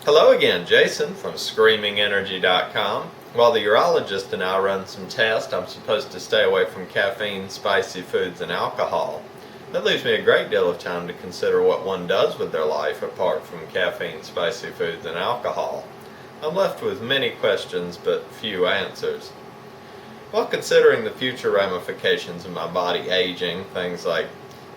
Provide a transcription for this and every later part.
Hello again, Jason from ScreamingEnergy.com. While the urologist and I run some tests, I'm supposed to stay away from caffeine, spicy foods, and alcohol. That leaves me a great deal of time to consider what one does with their life apart from caffeine, spicy foods, and alcohol. I'm left with many questions but few answers. While considering the future ramifications of my body aging, things like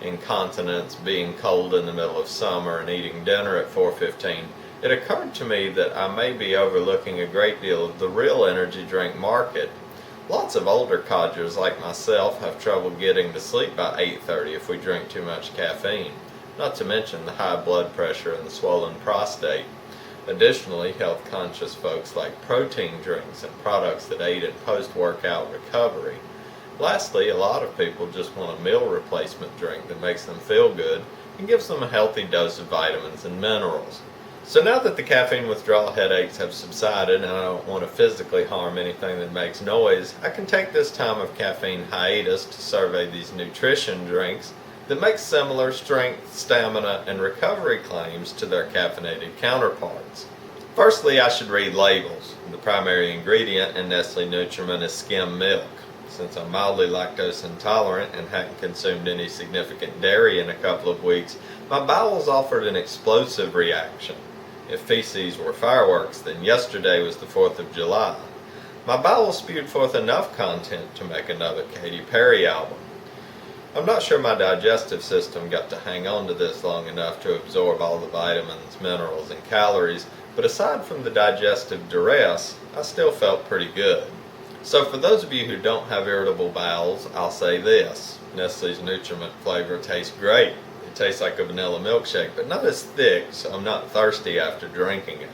incontinence, being cold in the middle of summer, and eating dinner at 4:15, it occurred to me that I may be overlooking a great deal of the real energy drink market. Lots of older codgers like myself have trouble getting to sleep by 8:30 if we drink too much caffeine, not to mention the high blood pressure and the swollen prostate. Additionally, health-conscious folks like protein drinks and products that aid in post-workout recovery. Lastly, a lot of people just want a meal replacement drink that makes them feel good and gives them a healthy dose of vitamins and minerals. So now that the caffeine withdrawal headaches have subsided and I don't want to physically harm anything that makes noise, I can take this time of caffeine hiatus to survey these nutrition drinks that make similar strength, stamina, and recovery claims to their caffeinated counterparts. Firstly, I should read labels. The primary ingredient in Nestle Nutrament is skim milk. Since I'm mildly lactose intolerant and hadn't consumed any significant dairy in a couple of weeks, my bowels offered an explosive reaction. If feces were fireworks, then yesterday was the 4th of July. My bowels spewed forth enough content to make another Katy Perry album. I'm not sure my digestive system got to hang on to this long enough to absorb all the vitamins, minerals, and calories, but aside from the digestive duress, I still felt pretty good. So for those of you who don't have irritable bowels, I'll say this: Nestle's Nutriment flavor tastes great. It tastes like a vanilla milkshake, but not as thick, so I'm not thirsty after drinking it.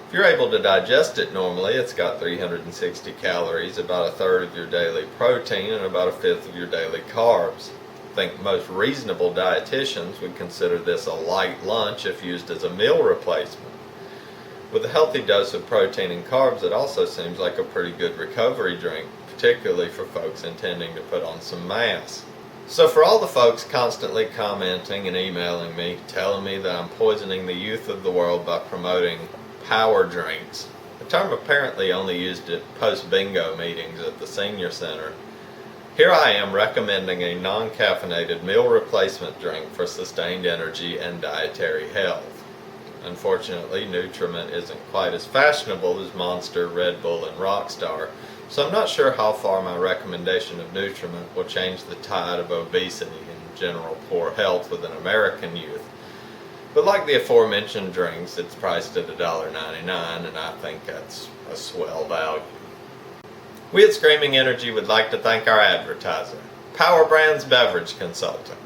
If you're able to digest it normally, it's got 360 calories, about a third of your daily protein, and about a fifth of your daily carbs. I think most reasonable dietitians would consider this a light lunch if used as a meal replacement. With a healthy dose of protein and carbs, it also seems like a pretty good recovery drink, particularly for folks intending to put on some mass. So for all the folks constantly commenting and emailing me, telling me that I'm poisoning the youth of the world by promoting power drinks, a term apparently only used at post-bingo meetings at the senior center, here I am recommending a non-caffeinated meal replacement drink for sustained energy and dietary health. Unfortunately, Nutriment isn't quite as fashionable as Monster, Red Bull, and Rockstar, so I'm not sure how far my recommendation of Nutriment will change the tide of obesity and general poor health within American youth. But like the aforementioned drinks, it's priced at $1.99, and I think that's a swell value. We at Screaming Energy would like to thank our advertiser, Power Brands Beverage Consultant.